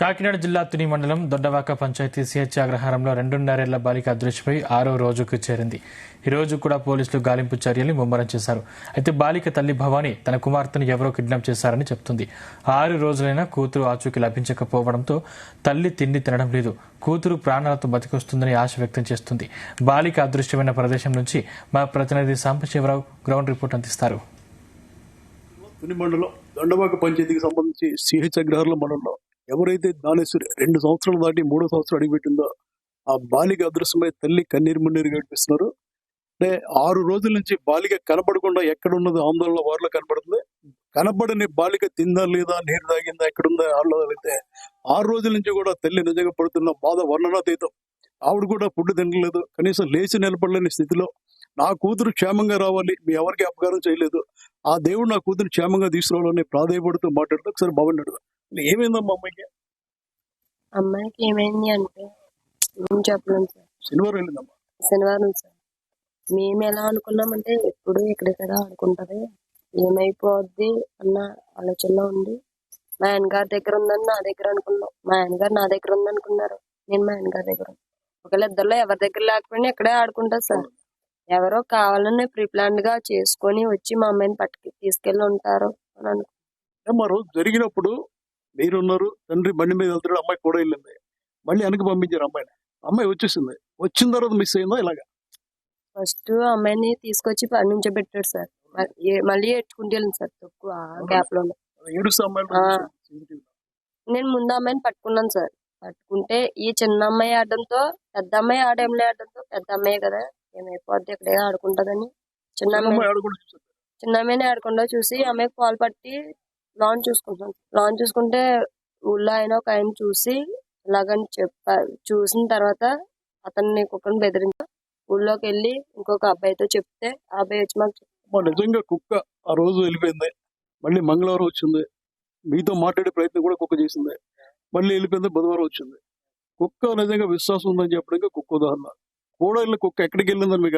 కాకినాడ జిల్లా తుని మండలం దొడ్డవాక పంచాయతీ సిహెచ్ అగ్రహారంలో 2.5 ఏళ్ల బాలిక అదృశ్యమై 6వ రోజుకు చేరింది. ఈ రోజు కూడా పోలీసులు గాలింపు చర్యల్ని ముమ్మరం చేశారు. అయితే బాలిక తల్లి భవానీ తన కుమార్తెను ఎవరో కిడ్నాప్ చేశారని చెప్తుంది. 6 రోజులైనా కూతురు ఆచూకీ లభించకపోవడంతో తల్లి తిండి తినడం లేదు. కూతురు ప్రాణాలతో బతికొస్తుందని ఆశ వ్యక్తం చేస్తుంది. బాలిక అదృశ్యమైన ప్రదేశం నుంచి మా ప్రతినిధి సాంబశివరావు గ్రౌండ్ రిపోర్ట్ అందిస్తారు. తుని మండలం దొడ్డవాక పంచాయతీకి సంబంధించి సిహెచ్ అగ్రహారంలో మండలంలో ఎవరైతే దానేశ్వరి 2 సంవత్సరాలు దాటి 3వ సంవత్సరం అడిగిపెట్టిందో ఆ బాలిక అదృశ్యమై తల్లి కన్నీరు మున్నీరు గడిపిస్తున్నారు. అంటే 6 రోజుల నుంచి బాలిక కనపడకుండా ఎక్కడ ఉన్నది ఆందోళన వారిలో కనపడుతుంది. కనపడని బాలిక తిందా లేదా, నీరు తాగిందా, ఎక్కడుందా ఆడలేదైతే 6 రోజుల నుంచి కూడా తల్లి నిజంగా పడుతున్న బాధ వర్ణనాతీతం. ఆవిడ కూడా ఫుడ్ తినలేదు, కనీసం లేచి నిలబడలేని స్థితిలో నా కూతురు క్షేమంగా రావాలి, మీ ఎవరికి అపకారం చేయలేదు, ఆ దేవుడు నా కూతురు క్షేమంగా తీసుకురావాలని ప్రాధాయపడుతూ మాట్లాడుతూ ఒకసారి బాగున్నాడు. ఏమైందమ్మా అమ్మాయికి? అమ్మాయికి ఏమైంది అంటే నేను చెప్పలేను సార్. శనివారం వెళ్ళిందమ్మా. శనివారం సార్. మేము ఎలా అనుకున్నామంటే ఎప్పుడు ఎక్కడెక్కడ ఆడుకుంటది, ఏమైపోద్ది అన్న ఆలోచనలో ఉంది. మా ఆయనగారి దగ్గర ఉందని నా దగ్గర అనుకున్నాం, మా ఆయనగారు నా దగ్గర ఉందనుకున్నారు, నేను మా ఆయనగారి దగ్గర. ఒకవేళ ఇద్దరులో ఎవరి దగ్గర లేకపోయినా ఇక్కడే ఆడుకుంటారు సార్. ఎవరో కావాలని ప్రీప్లాన్డ్ గా చేసుకొని వచ్చి మా అమ్మాయిని పట్టుకు తీసుకెళ్ళి ఉంటారు అని అనుకున్నాం. మరో జరిగినప్పుడు మీరున్నారు, తండ్రి బండి మీద వెళ్తాడు, అమ్మాయి కూడా వెళ్ళింది, మళ్ళీ వెనక్కి పంపించారు అమ్మాయిని. అమ్మాయి వచ్చేసింది, వచ్చిన తర్వాత మిస్ అయిందా ఇలాగా? ఫస్ట్ అమ్మాయిని తీసుకొచ్చి పని నుంచో పెట్టాడు సార్. మళ్ళీ ఎట్టుకుంటూ వెళ్ళింది సార్ తక్కువ గ్యాప్ లో. ఏడుస్తూ అమ్మాయి నేను ముందు అమ్మాయిని పట్టుకున్నాను సార్. పట్టుకుంటే ఈ చిన్న అమ్మాయి ఆడడంతో పెద్ద అమ్మాయి ఆడేంలే ఆడడంతో పెద్ద అమ్మాయి కదా ఏమైపోద్ది ఇక్కడే ఆడుకుంటదని చిన్న అమ్మాయిని ఆడకుండా చూసి అమ్మాయికి పాలు పట్టి లాన్ చూసుకుంటాను. లాన్ చూసుకుంటే ఊళ్ళో ఆయన ఒక ఆయన చూసి ఇలాగని చెప్పారు. చూసిన తర్వాత అతన్ని కుక్కని బెదిరించి ఊళ్ళోకి వెళ్ళి ఇంకొక అబ్బాయితో చెప్తే ఆ అబ్బాయి వచ్చి మాకు నిజంగా కుక్క ఆ రోజు వెళ్ళిపోయింది, మళ్ళీ మంగళవారం వచ్చింది, మీతో మాట్లాడే ప్రయత్నం కూడా కుక్క చేసింది, మళ్ళీ వెళ్ళిపోయింది, బుధవారం వచ్చింది. కుక్క నిజంగా విశ్వాసం ఉందని చెప్పడానికి కుక్క ఉదాహరణ. కూడా వెళ్ళిన కుక్క ఎక్కడికి వెళ్ళిందని మీకు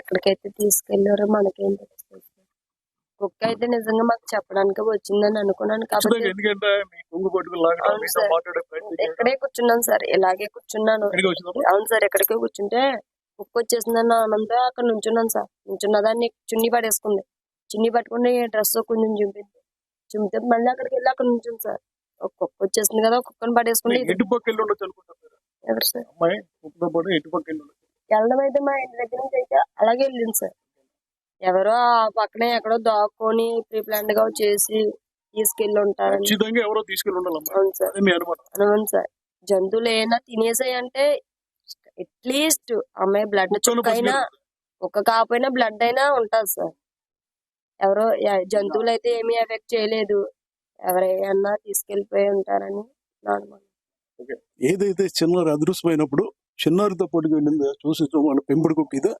ఎక్కడికైతే తీసుకెళ్లారో మనకేం తెలుస్తుంది. కుక్క అయితే నిజంగా మాకు చెప్పడానికి వచ్చిందని అనుకున్నాను కాబట్టి ఇక్కడే కూర్చున్నాను సార్. ఇలాగే కూర్చున్నాను. అవును సార్, ఎక్కడికే కూర్చుంటే కుక్క వచ్చేసిందని ఆనందంతో అక్కడ నుంచున్నాను సార్. నుంచున్న దాన్ని చున్నీ పడేసుకుంది. చున్నీ పట్టుకుని డ్రెస్ కొంచెం చింపింది. చింపితే మళ్ళీ అక్కడికి వెళ్ళి అక్కడ నుంచుంది సార్. ఒక కుక్క వచ్చేసింది కదా, కుక్కను పడేసుకుని ఎవరు సార్ వెళ్ళడం అయితే మా ఇంటి దగ్గర నుంచి అయితే అలాగే వెళ్ళింది సార్. ఎవరో ఆ పక్కనే ఎక్కడో దాక్కొని ప్రీప్లాన్డ్ గా చేసి తీసుకెళ్లి ఉంటారని. అవును సార్, అనుమానం సార్. జంతువులు ఏమైనా తినేసాయి అంటే అట్లీస్ట్ అమ్మాయి బ్లడ్ చుక్కైనా ఒక్క కాపోయినా బ్లడ్ అయినా ఉంటది సార్. ఎవరో జంతువులు అయితే ఏమీ ఎఫెక్ట్ చేయలేదు, ఎవరైనా తీసుకెళ్లిపోయి ఉంటారని నా అనుమానం. ఏదైతే చిన్నారి అదృశ్యమైనప్పుడు చిన్నారితో పాటుకు వెళ్ళింది చూసి వాళ్ళ పెంపుడు కుక్క ఇది.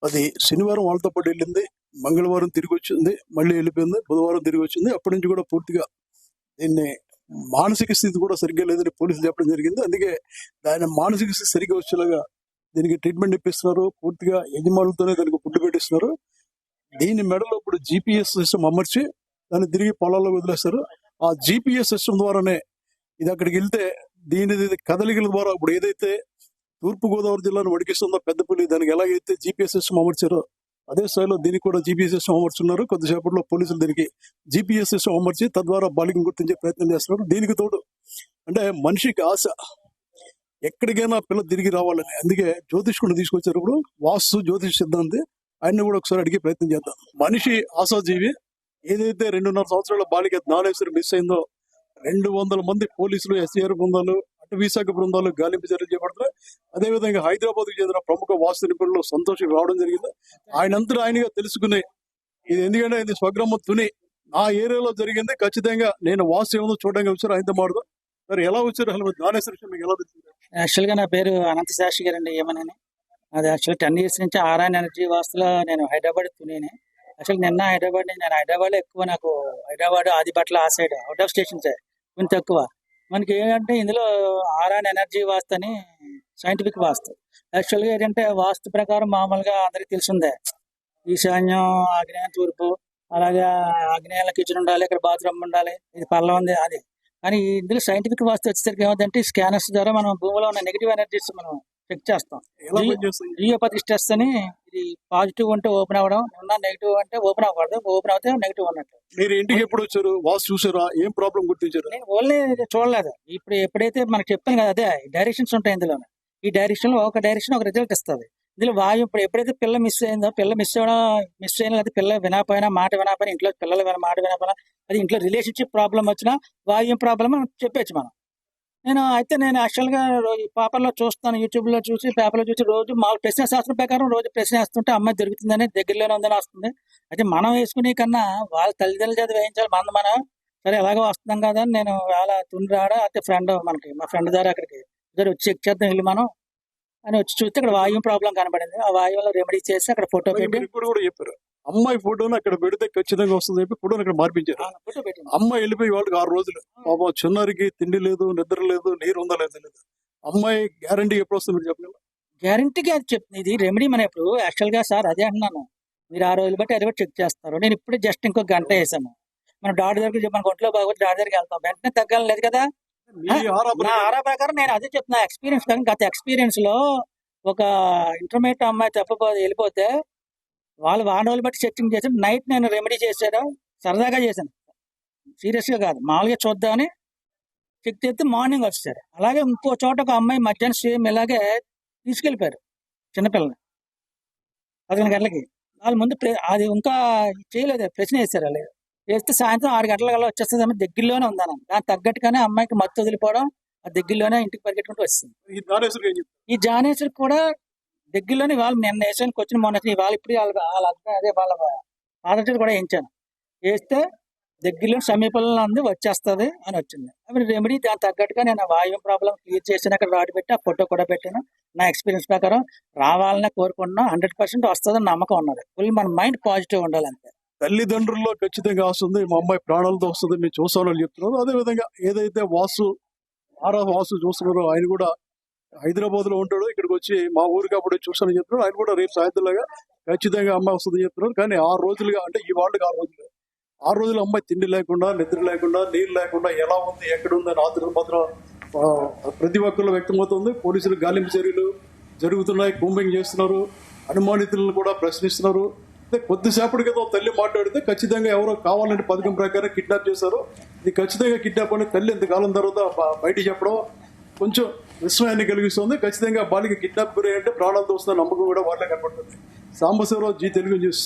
అది శనివారం వాళ్ళతో పాటు వెళ్ళింది, మంగళవారం తిరిగి వచ్చింది, మళ్ళీ వెళ్ళిపోయింది, బుధవారం తిరిగి వచ్చింది. అప్పటి నుంచి కూడా పూర్తిగా దీన్ని మానసిక స్థితి కూడా సరిగ్గా లేదని పోలీసులు చెప్పడం జరిగింది. అందుకే దాని మానసిక స్థితి సరిగ్గా వచ్చేలాగా దీనికి ట్రీట్మెంట్ ఇప్పిస్తున్నారు. పూర్తిగా యజమానులతోనే దానికి ఫుడ్ పెట్టిస్తున్నారు. దీని మెడలో ఇప్పుడు GPS సిస్టమ్ అమర్చి దాన్ని తిరిగి పొలాల్లో వదిలేస్తారు. ఆ GPS సిస్టమ్ ద్వారానే ఇది అక్కడికి వెళ్తే దీని కదలికల ద్వారా ఇప్పుడు ఏదైతే తూర్పుగోదావరి జిల్లాను వడికిస్తుందో పెద్దపల్లి, దానికి ఎలాగైతే GPS సిస్టమ్ అమర్చారో అదే స్థాయిలో దీనికి కూడా GPS సిస్టమ్ అమర్చున్నారు. కొద్దిసేపట్లో పోలీసులు దీనికి GPS సిస్టమ్ అమర్చి తద్వారా బాలికను గుర్తించే ప్రయత్నం చేస్తున్నారు. దీనికి తోడు అంటే మనిషికి ఆశ ఎక్కడికైనా పిల్ల తిరిగి రావాలని, అందుకే జ్యోతిష్కుడిని తీసుకొచ్చారు. ఇప్పుడు వాస్తు జ్యోతిష్ సిద్ధాంతి ఆయన్ని కూడా ఒకసారి అడిగే ప్రయత్నం చేద్దాం. మనిషి ఆశాజీవి. ఏదైతే 2.5 సంవత్సరాల బాలిక జ్ఞానేశ్వరి మిస్ అయిందో 200 మంది పోలీసులు, SCR బృందాలు, అటవీ శాఖ బృందాలు గాలింపు చర్యలు చేపడతారు. అదేవిధంగా హైదరాబాద్ కు చెందిన ప్రముఖ వాస్తు నిపుణులు సంతోష్ రావడం జరిగింది. ఆయనంతా ఆయనగా తెలుసుకుని ఇది ఎందుకంటే ఇది స్వగ్రామం తుని, నా ఏరియాలో జరిగింది, ఖచ్చితంగా నేను వాస్తు ఏమో చూడడానికి వచ్చారు. ఆయనతో మాట్లాడదాం. మరి ఎలా వచ్చారు అసలు జ్ఞానేశ్వరి మీకు ఎలా తెలిసింది? యాక్చువల్ గా నా పేరు అనంత శాస్త్రి గారు అండి. ఏమని అది యాక్చువల్ 10 years నుంచి ఆరాయణ ఎనర్జీ వాస్తులో నేను హైదరాబాద్ తునిని. యాక్చువల్ నిన్న హైదరాబాద్ నేను హైదరాబాద్ లో ఎక్కువ, నాకు హైదరాబాద్ ఆదిబట్ల ఆ side out of station side కొంచెం తక్కువ. మనకి ఏంటంటే ఇందులో ఆరాయణ ఎనర్జీ వాస్తు అని సైంటిఫిక్ వాస్తు. యాక్చువల్గా ఏంటంటే వాస్తు ప్రకారం మామూలుగా అందరికి తెలిసిందే, ఈశాన్యం, ఆగ్నేయం, తూర్పు, అలాగే ఆగ్నేయంలో కిచెన్ ఉండాలి, ఇక్కడ బాత్రూమ్ ఉండాలి, ఇది పల్లం ఉంది. అది కానీ ఇందులో సైంటిఫిక్ వాస్తు వచ్చేసరికి ఏమంటే స్కానర్స్ ద్వారా మనం భూమిలో ఉన్న నెగిటివ్ ఎనర్జీస్ మనం చెక్ చేస్తాం. ఎలా పనిచేస్తుంది? జియోపతి స్ట్రెస్ అని, ఇది పాజిటివ్ ఉంటే ఓపెన్ అవ్వడం, ఉన్న నెగిటివ్ అంటే ఓపెన్ అవ్వకూడదు, ఓపెన్ అవుతే నెగిటివ్ అన్నట్టు. మీరు ఇంటికి ఎప్పుడు వచ్చారు? వాస్తు చూసారా? ఏం ప్రాబ్లం గుర్తించారు? నేను ఓన్లీ చూడలేదు. ఇప్పుడు ఎప్పుడైతే మనకు చెప్పాను కదా, అదే డైరెక్షన్స్ ఉంటాయి ఇందులో. ఈ డైరెక్షన్ లో ఒక డైరెక్షన్ ఒక రిజల్ట్ ఇస్తుంది. ఇందులో వాయు ఇప్పుడు ఎప్పుడైతే పిల్ల మిస్ అయిందో, పిల్ల మిస్ అయినా లేదా పిల్ల వినకపోయినా, మాట వినకపోయినా, ఇంట్లో పిల్లలు మాట వినకపోయినా, అది ఇంట్లో రిలేషన్షిప్ ప్రాబ్లం వచ్చినా, వాయు ప్రాబ్లం చెప్పచ్చు మనం. నేను యాక్చువల్గా పేపర్లో చూస్తాను, యూట్యూబ్లో చూసి, పేపర్లో చూసి రోజు మామూలు ప్రశ్న శాస్త్రం ప్రకారం రోజు ప్రశ్న వేస్తుంటే అమ్మాయి దొరుకుతుందని, దగ్గరలోనే ఉందని వస్తుంది. అయితే మనం వేసుకునే కన్నా వాళ్ళ తల్లిదండ్రుల చేత వేయించాలి. మనం సరే ఎలాగో వస్తున్నాం కదా అని నేను వాళ్ళ తుండి రావడం, అయితే మా ఫ్రెండ్ ద్వారా అక్కడికి వచ్చి చెక్ చేద్దాం వెళ్ళి మనం అని వచ్చి చూస్తే అక్కడ వాయువు ప్రాబ్లం కనబడింది. ఆ వాయువులో రెమెడీ చేసి అక్కడ ఫోటో పెట్టి, ఇప్పుడు కూడా చెప్పారు అమ్మాయి ఫోటోను అక్కడ పెడితే ఖచ్చితంగా వస్తుంది చెప్పి ఫోటోని అక్కడ మార్పించారు. ఫోటో పెట్టింది. అమ్మాయి వెళ్ళిపోయి వాళ్ళకి 6 రోజులు. పాపం చిన్నారికి తిండి లేదు, నిద్ర లేదు, నీరు ఉందా లేదు తెలియదు. అమ్మాయి గ్యారంటీ ఎప్పుడు వస్తుంది మీరు చెప్పలేదు? గ్యారంటీగా అది చెప్తుంది. ఇది రెమెడీ మనం ఇప్పుడు యాక్చువల్గా సార్ అదే అంటున్నాను, మీరు 6 రోజులు బట్టి అది బట్టి చెక్ చేస్తారు. నేను ఇప్పుడు జస్ట్ ఇంకో గంట వేసాను. మనం డాక్టర్ దగ్గరికి మన ఒంట్లో బాగోదు డాక్టర్ దగ్గరికి వెళ్తాం, వెంటనే తగ్గాలి లేదు కదా. మీ నా ఆరా ప్రకారం నేను అదే చెప్తున్నా. ఎక్స్పీరియన్స్ కానీ గత ఎక్స్పీరియన్స్ లో ఒక ఇంటర్మీడియట్ అమ్మాయి వెళ్ళిపోతే వాళ్ళు వారం రోజులు బట్టి చెకింగ్ చేశాను. నైట్ నేను రెమెడీ చేశాను, సరదాగా చేశాను, సీరియస్ గా కాదు, మామూలుగా చూద్దామని చెక్ చేస్తే మార్నింగ్ వచ్చారు. అలాగే ఇంకో చోట ఒక అమ్మాయి మధ్యాహ్నం సేమ్ ఇలాగే తీసుకెళ్లిపోయారు చిన్నపిల్లని 11 గంటలకి. వాళ్ళ ముందు అది ఇంకా చేయలేదు, ప్రశ్న వేశారు. అలాగే వేస్తే సాయంత్రం 6 గంటల వచ్చేస్తుంది, దగ్గరలోనే ఉందన్న. దానికి తగ్గట్టుగానే అమ్మాయికి మత్తు వదిలిపోవడం, ఆ దగ్గరలోనే ఇంటికి పరిగెట్టుకుంటూ వస్తుంది. ఈ జానేశ్వర్ కూడా దగ్గరలోనే వాళ్ళు నిన్న వేసానికి వచ్చిన మొన్న వాళ్ళు ఇప్పుడు వాళ్ళ అదే వాళ్ళ ఫాదర్ కూడా వేయించాను. వేస్తే దగ్గరలో సమీపంలో ఉంది, వచ్చేస్తుంది అని వచ్చింది. అప్పుడు రెమెడీ దానికి తగ్గట్టుగా నేను వాయువు ప్రాబ్లం క్లియర్ చేసాను. అక్కడ రాడ్ పెట్టి ఆ ఫోటో కూడా పెట్టాను. నా ఎక్స్పీరియన్స్ ప్రకారం రావాలని కోరుకుంటున్నాను. 100% వస్తుందని నమ్మకం ఉన్నది. ఫుల్ మన మైండ్ పాజిటివ్ ఉండాలంటే. తల్లిదండ్రుల్లో ఖచ్చితంగా వస్తుంది. మా అమ్మాయి ప్రాణాలతో వస్తుంది, మేము చూస్తామని చెప్తున్నారు. అదేవిధంగా ఏదైతే వాసు చూస్తున్నారో ఆయన కూడా హైదరాబాద్ లో ఉంటాడు, ఇక్కడికి వచ్చి మా ఊరికి అప్పుడు చూస్తానని చెప్తున్నాడు. ఆయన కూడా రేపు సాయంత్రంలాగా ఖచ్చితంగా అమ్మాయి వస్తుందని చెప్తున్నారు. కానీ 6 రోజులుగా, అంటే ఈ వాళ్ళకి 6 రోజులు అమ్మాయి తిండి లేకుండా, నిద్ర లేకుండా, నీళ్ళు లేకుండా ఎలా ఉంది, ఎక్కడ ఉంది అని ఆతృత మాత్రం ప్రతి ఒక్కరిలో వ్యక్తమవుతుంది. పోలీసులు గాలింపు చర్యలు జరుగుతున్నాయి, కూంబింగ్ చేస్తున్నారు, అనుమానితులను కూడా ప్రశ్నిస్తున్నారు. కొద్దిసేపటి క్రితం తల్లి మాట్లాడితే ఖచ్చితంగా ఎవరో కావాలంటే పథకం ప్రకారం కిడ్నాప్ చేశారు, ఇది ఖచ్చితంగా కిడ్నాప్ అని తల్లి ఇంతకాలం తర్వాత బయట చెప్పడం కొంచెం విస్మయాన్ని కలిగిస్తుంది. ఖచ్చితంగా బాలిక కిడ్నాప్ గురి అంటే ప్రాణాలతో వస్తున్న నమ్మకం కూడా వాళ్ళే కనపడుతుంది. సాంబశివరావు, జీ తెలుగు న్యూస్.